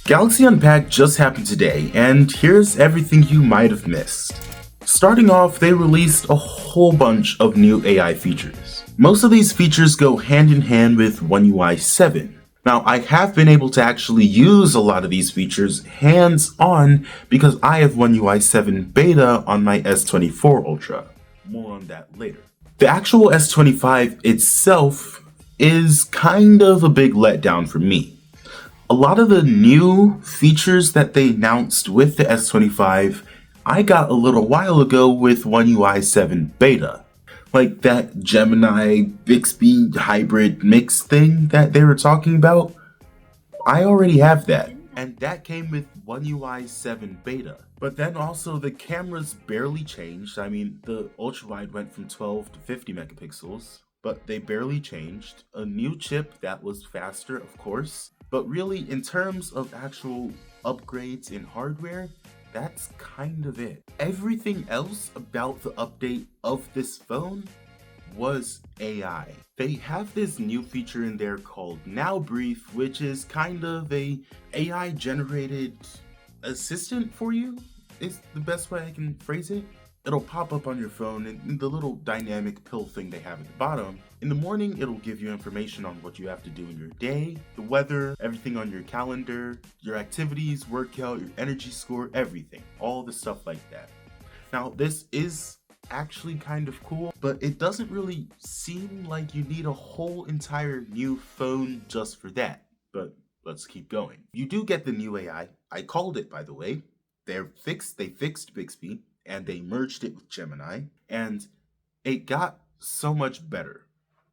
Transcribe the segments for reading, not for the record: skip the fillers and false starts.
Galaxy Unpacked just happened today, and here's everything you might have missed. Starting off, they released a whole bunch of new AI features. Most of these features go hand in hand with One UI 7. Now, I have been able to actually use a lot of these features hands-on because I have One UI 7 beta on my S24 Ultra. More on that later. The actual S25 itself is kind of a big letdown for me. A lot of the new features that they announced with the S25, I got a little while ago with One UI 7 beta. Like that Gemini Bixby hybrid mix thing that they were talking about. I already have that. And that came with One UI 7 beta. But then also the cameras barely changed. I mean, the ultra wide went from 12 to 50 megapixels, but they barely changed. A new chip that was faster, of course. But really, in terms of actual upgrades in hardware, that's kind of it. Everything else about the update of this phone was AI. They have this new feature in there called Now Brief, which is kind of a AI generated assistant for you, is the best way I can phrase it. It'll pop up on your phone and the little dynamic pill thing they have at the bottom. In the morning, it'll give you information on what you have to do in your day, the weather, everything on your calendar, your activities, workout, your energy score, everything. All the stuff like that. Now, this is actually kind of cool, but it doesn't really seem like you need a whole entire new phone just for that. But let's keep going. You do get the new AI. I called it, by the way. They fixed Bixby, and they merged it with Gemini, and it got so much better.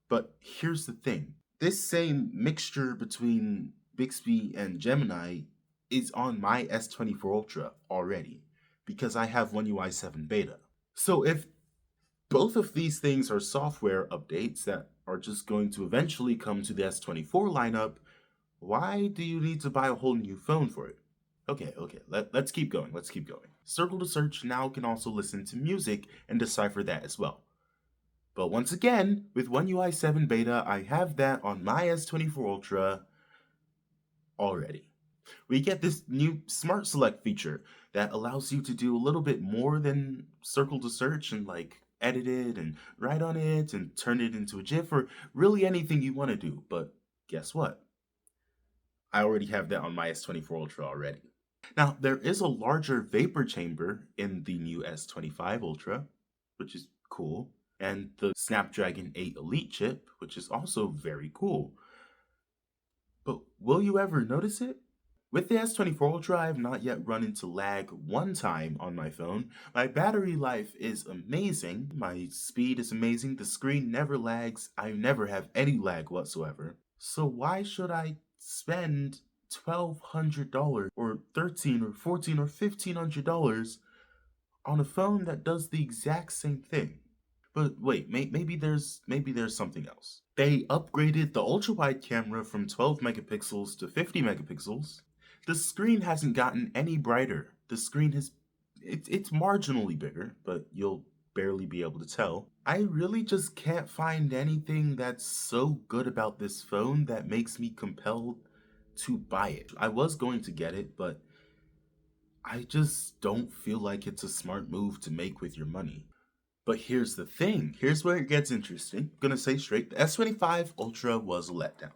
But here's the thing. This same mixture between Bixby and Gemini is on my S24 Ultra already, because I have One UI 7 beta. So if both of these things are software updates that are just going to eventually come to the S24 lineup, why do you need to buy a whole new phone for it? Okay, let's keep going. Circle to Search now can also listen to music and decipher that as well. But once again, with One UI 7 beta, I have that on my S24 Ultra already. We get this new Smart Select feature that allows you to do a little bit more than Circle to Search and like edit it and write on it and turn it into a GIF or really anything you want to do. But guess what? I already have that on my S24 Ultra already. Now, there is a larger vapor chamber in the new S25 Ultra, which is cool, and the Snapdragon 8 Elite chip, which is also very cool. But will you ever notice it? With the S24 Ultra, I have not yet run into lag one time on my phone. My battery life is amazing, my speed is amazing, the screen never lags, I never have any lag whatsoever. So why should I spend $1,200 or $13 or $14 or $1,500 on a phone that does the exact same thing? But wait, maybe there's something else. They upgraded the ultra wide camera from 12 megapixels to 50 megapixels. The screen hasn't gotten any brighter. The screen it's marginally bigger, but you'll barely be able to tell. I really just can't find anything that's so good about this phone that makes me compelled to buy it. I was going to get it, but I just don't feel like it's a smart move to make with your money. But here's the thing. Here's where it gets interesting. I'm gonna say straight, the S25 Ultra was a letdown.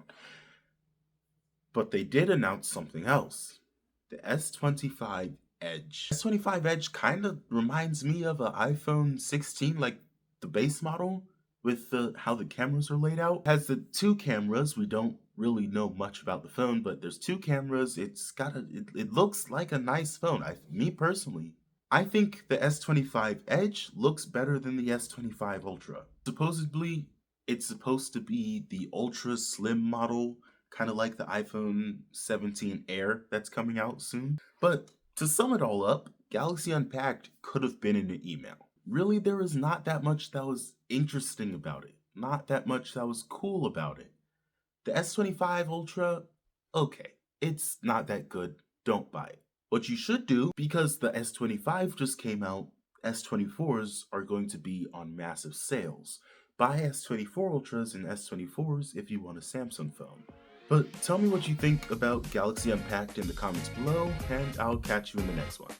But they did announce something else. The S25 Edge. S25 Edge kind of reminds me of an iPhone 16, like the base model, with how the cameras are laid out. It has the two cameras. We don't really know much about the phone, but there's two cameras. It looks like a nice phone. Me personally, I think the S25 Edge looks better than the S25 Ultra. Supposedly, it's supposed to be the ultra slim model, kind of like the iPhone 17 Air that's coming out soon. But to sum it all up, Galaxy Unpacked could have been in an email. Really, there was not that much that was interesting about it, not that much that was cool about it. The S25 Ultra, okay, it's not that good, don't buy it. What you should do, because the S25 just came out, S24s are going to be on massive sales. Buy S24 Ultras and S24s if you want a Samsung phone. But tell me what you think about Galaxy Unpacked in the comments below, and I'll catch you in the next one.